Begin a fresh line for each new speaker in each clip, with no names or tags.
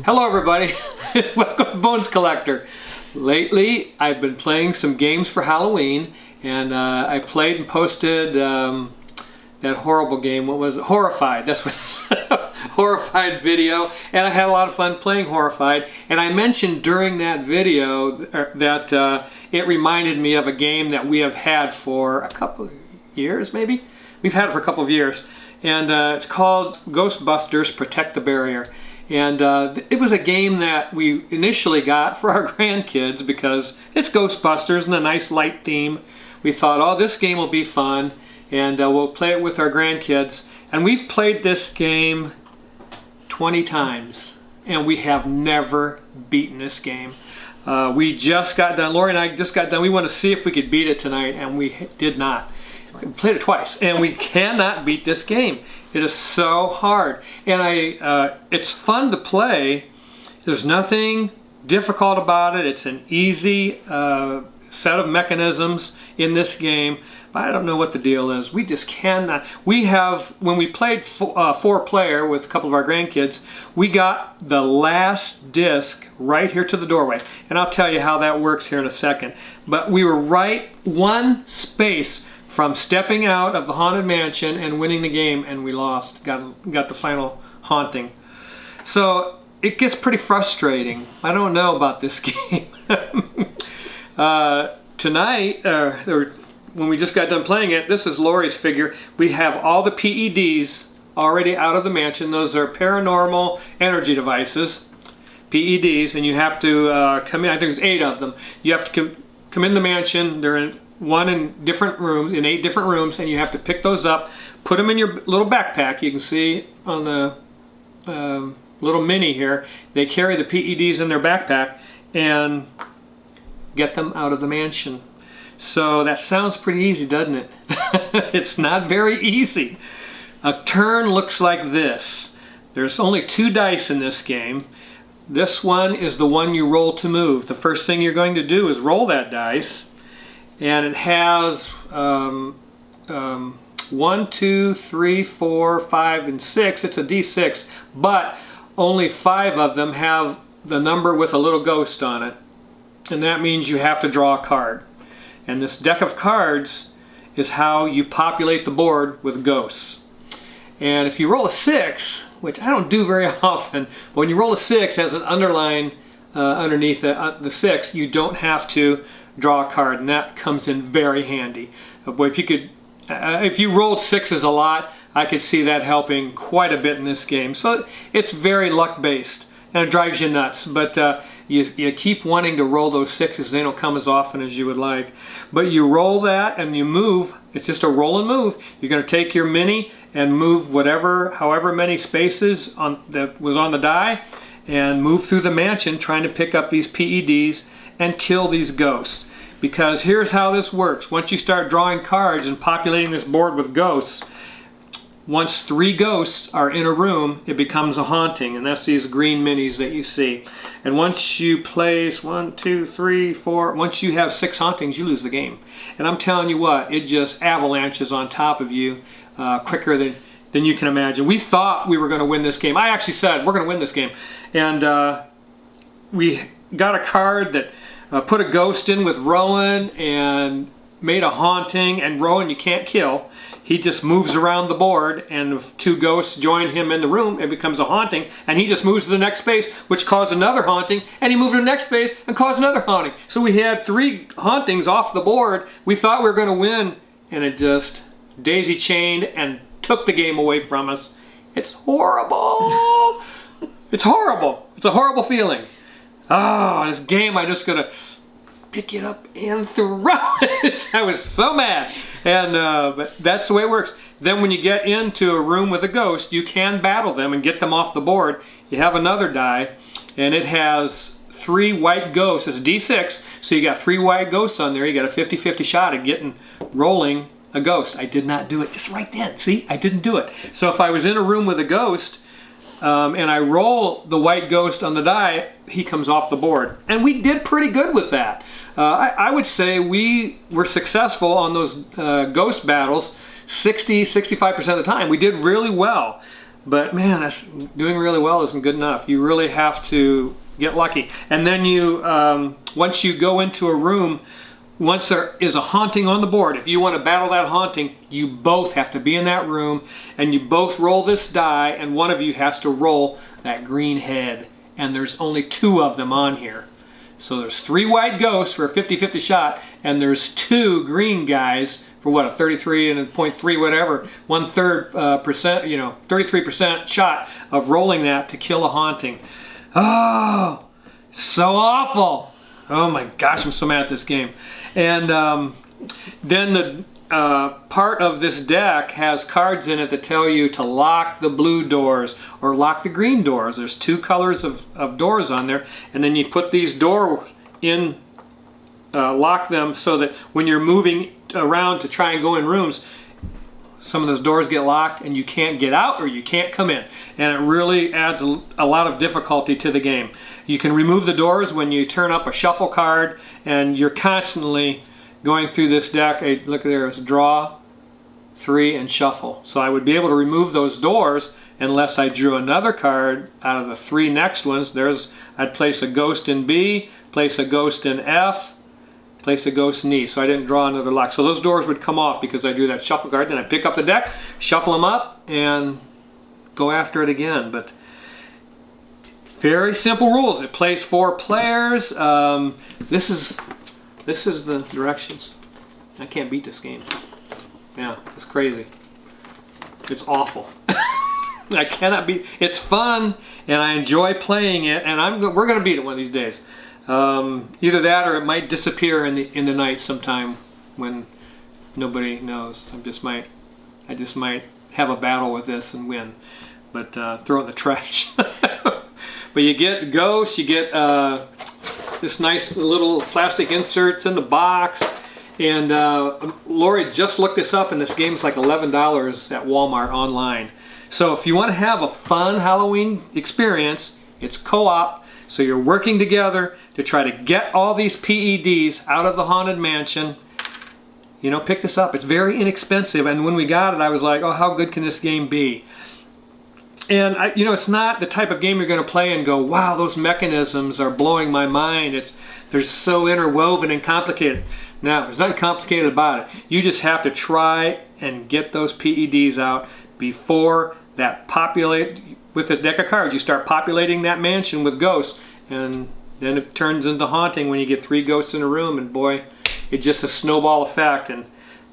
Hello everybody, welcome to Bones Collector. Lately I've been playing some games for Halloween, and I played and posted that horrible game. What was it? Horrified. That's what it was. Horrified video, and I had a lot of fun playing Horrified. And I mentioned during that video that it reminded me of a game that we have had for a couple of years, maybe? We've had it for a couple of years, and it's called Ghostbusters Protect the Barrier. And it was a game that we initially got for our grandkids because it's Ghostbusters and a nice light theme. We thought, oh, this game will be fun, and we'll play it with our grandkids. And we've played this game 20 times, and we have never beaten this game. We just got done, Lori and I just got done. We want to see if we could beat it tonight, and we did not. We played it twice, and we cannot beat this game. It is so hard, and it's fun to play. There's nothing difficult about it. It's an easy set of mechanisms in this game, but I don't know what the deal is. We just cannot. We have, when we played four-player with a couple of our grandkids, we got the last disc right here to the doorway, and I'll tell you how that works here in a second. But we were right one space from stepping out of the Haunted Mansion and winning the game, and we lost. Got the final haunting. So it gets pretty frustrating. I don't know about this game. Tonight, when we just got done playing it, this is Lori's figure. We have all the PEDs already out of the mansion. Those are paranormal energy devices, PEDs, and you have to come in. I think there's 8 of them. You have to come in the mansion. They're in one in different rooms, in 8 different rooms, and you have to pick those up, put them in your little backpack. You can see on the little mini here, they carry the PEDs in their backpack and get them out of the mansion. So that sounds pretty easy, doesn't it? It's not very easy. A turn looks like this. There's only 2 dice in this game. This one is the one you roll to move. The first thing you're going to do is roll that dice. And it has 1, 2, 3, 4, 5, and 6. It's a D6, but only 5 of them have the number with a little ghost on it. And that means you have to draw a card. And this deck of cards is how you populate the board with ghosts. And if you roll a 6, which I don't do very often, when you roll a 6 as an underline underneath the 6, you don't have to draw a card, and that comes in very handy. Boy, if you rolled 6s a lot, I could see that helping quite a bit in this game. So it's very luck based, and it drives you nuts. But you keep wanting to roll those 6s; they don't come as often as you would like. But you roll that and you move. It's just a roll and move. You're going to take your mini and move however many spaces that was on the die, and move through the mansion trying to pick up these PEDs and kill these ghosts. Because here's how this works. Once you start drawing cards and populating this board with ghosts, once 3 ghosts are in a room, it becomes a haunting, and that's these green minis that you see. And once you place 1, 2, 3, 4, once you have 6 hauntings, you lose the game. And I'm telling you what, it just avalanches on top of you quicker than you can imagine. We thought we were going to win this game. I actually said, we're going to win this game. And we got a card that put a ghost in with Rowan and made a haunting, and Rowan you can't kill. He just moves around the board, and if 2 ghosts join him in the room, it becomes a haunting, and he just moves to the next space, which caused another haunting, and he moved to the next space and caused another haunting. So we had 3 hauntings off the board. We thought we were going to win, and it just daisy-chained and took the game away from us. It's horrible. It's horrible. It's a horrible feeling. Oh, this game, I just gotta pick it up and throw it. I was so mad. And but that's the way it works. Then when you get into a room with a ghost, you can battle them and get them off the board. You have another die, and it has 3 white ghosts. It's a D6, so you got 3 white ghosts on there. You got a 50-50 shot at rolling a ghost. I did not do it just right then. See, I didn't do it. So if I was in a room with a ghost, and I roll the white ghost on the die, he comes off the board. And we did pretty good with that. I would say we were successful on those ghost battles 60-65% of the time. We did really well. But man, that's doing really well isn't good enough. You really have to get lucky. And then you, once you go into a room, once there is a haunting on the board, if you want to battle that haunting, you both have to be in that room, and you both roll this die, and one of you has to roll that green head. And there's only 2 of them on here. So there's 3 white ghosts for a 50-50 shot, and there's 2 green guys for what, a 33 and a 0.3 whatever, 1/3 percent, 33% shot of rolling that to kill a haunting. Oh, so awful. Oh my gosh, I'm so mad at this game. And then the part of this deck has cards in it that tell you to lock the blue doors or lock the green doors. There's 2 colors of doors on there, and then you put these doors in, lock them so that when you're moving around to try and go in rooms, some of those doors get locked and you can't get out or you can't come in. And it really adds a lot of difficulty to the game. You can remove the doors when you turn up a shuffle card, and you're constantly going through this deck. Hey, look there, it's draw, 3, and shuffle. So I would be able to remove those doors unless I drew another card out of the 3 next ones. I'd place a ghost in B, place a ghost in F, place a ghost in E. So I didn't draw another lock. So those doors would come off because I drew that shuffle card. Then I pick up the deck, shuffle them up, and go after it again. But very simple rules. It plays 4 players. This is the directions. I can't beat this game. Yeah, it's crazy. It's awful. I cannot beat. It's fun, and I enjoy playing it, and we're going to beat it one of these days. Either that, or it might disappear in the night sometime when nobody knows. I just might have a battle with this and win, but throw it in the trash. But you get ghosts, you get this nice little plastic inserts in the box, and Lori just looked this up, and this game's like $11 at Walmart online. So if you want to have a fun Halloween experience, it's co-op. So you're working together to try to get all these PEDs out of the Haunted Mansion. Pick this up. It's very inexpensive, and when we got it, I was like, oh, how good can this game be? And it's not the type of game you're going to play and go, wow, those mechanisms are blowing my mind. They're so interwoven and complicated. No, there's nothing complicated about it. You just have to try and get those PEDs out before that populate. With this deck of cards, you start populating that mansion with ghosts, and then it turns into haunting when you get 3 ghosts in a room, and boy, it's just a snowball effect. And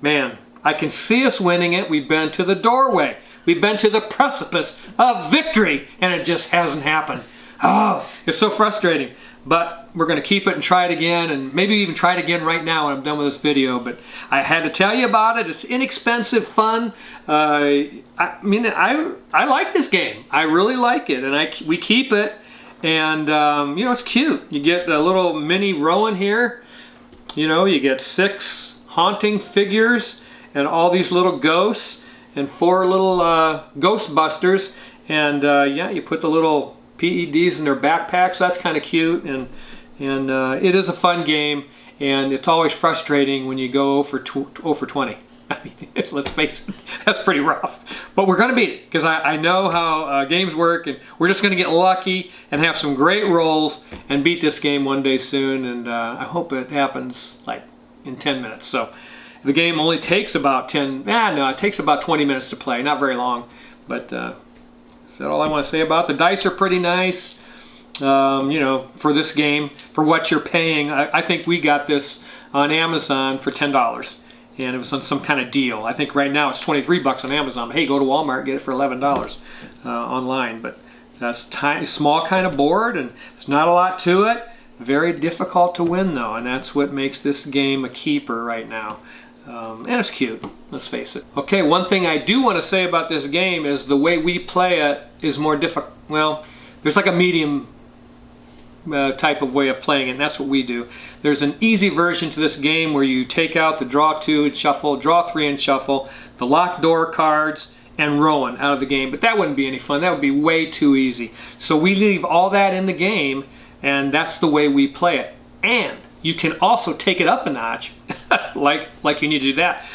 man, I can see us winning it. We've been to the doorway. We've been to the precipice of victory, and it just hasn't happened. Oh, it's so frustrating. But we're going to keep it and try it again, and maybe even try it again right now when I'm done with this video. But I had to tell you about it. It's inexpensive fun. I like this game. I really like it, and we keep it. And it's cute. You get a little mini Rowan here. You get 6 haunting figures and all these little ghosts and 4 little Ghostbusters. And you put the little PEDs in their backpacks. So that's kind of cute, and it is a fun game, and it's always frustrating when you go 0 for 20. I mean, let's face it, that's pretty rough. But we're going to beat it, because I know how games work, and we're just going to get lucky and have some great rolls and beat this game one day soon, and I hope it happens like in 10 minutes. So the game only takes about it takes about 20 minutes to play, not very long, but that's all I want to say about it. The dice are pretty nice, for this game, for what you're paying. I think we got this on Amazon for $10, and it was on some kind of deal. I think right now it's $23 on Amazon. Hey, go to Walmart, get it for $11 online. But that's a small kind of board, and there's not a lot to it. Very difficult to win, though, and that's what makes this game a keeper right now. And it's cute, let's face it. Okay, one thing I do want to say about this game is the way we play it is more difficult. Well, there's like a medium type of way of playing it, and that's what we do. There's an easy version to this game where you take out the draw 2 and shuffle, draw 3 and shuffle, the locked door cards, and Rowan out of the game. But that wouldn't be any fun. That would be way too easy. So we leave all that in the game, and that's the way we play it. And you can also take it up a notch, like you need to do that,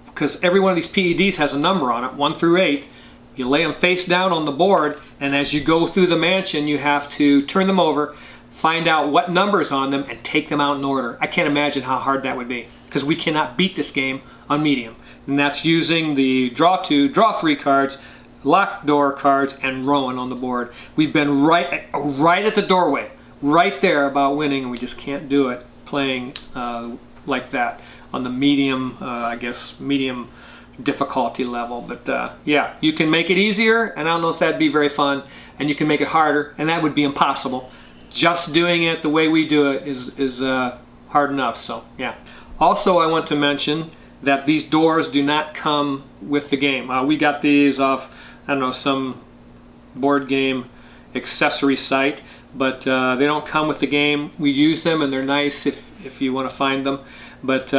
because every one of these PEDs has a number on it, 1 through 8, You lay them face down on the board, and as you go through the mansion, you have to turn them over, find out what number's on them, and take them out in order. I can't imagine how hard that would be, because we cannot beat this game on medium. And that's using the draw 2, draw 3 cards, lock door cards, and Rowan on the board. We've been right at the doorway, right there about winning, and we just can't do it playing like that on the medium, I guess, medium difficulty level. But yeah, you can make it easier, and I don't know if that'd be very fun, and you can make it harder, and that would be impossible. Just doing it the way we do it is hard enough. So yeah. Also, I want to mention that these doors do not come with the game. We got these off, I don't know, some board game accessory site, but they don't come with the game. We use them, and they're nice if you want to find them, but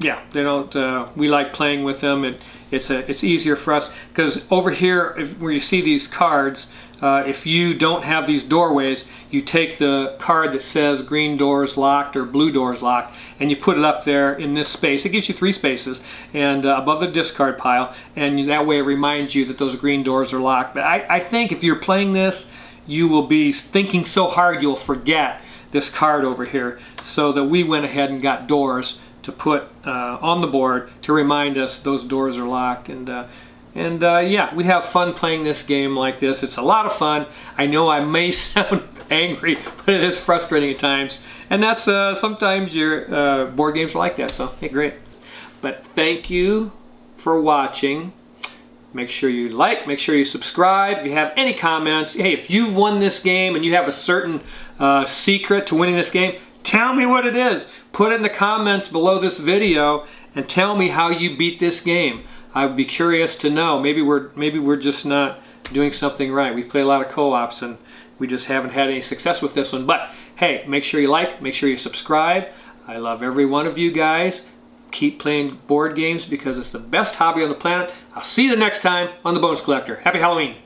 yeah, they don't. We like playing with them. It's easier for us, because over here, where you see these cards, if you don't have these doorways, you take the card that says green doors locked or blue doors locked, and you put it up there in this space. It gives you 3 spaces, and above the discard pile, and that way it reminds you that those green doors are locked. But I think if you're playing this, you will be thinking so hard you'll forget this card over here, so that we went ahead and got doors to put on the board to remind us those doors are locked. And yeah, we have fun playing this game like this. It's a lot of fun. I know I may sound angry, but it is frustrating at times. And that's sometimes your board games are like that. So, hey, great. But thank you for watching. Make sure you like, make sure you subscribe. If you have any comments, hey, if you've won this game and you have a certain secret to winning this game, tell me what it is. Put it in the comments below this video and tell me how you beat this game. I would be curious to know. Maybe we're just not doing something right. We've played a lot of co-ops and we just haven't had any success with this one. But hey, make sure you like, make sure you subscribe. I love every one of you guys. Keep playing board games because it's the best hobby on the planet. I'll see you the next time on The Bonus Collector. Happy Halloween.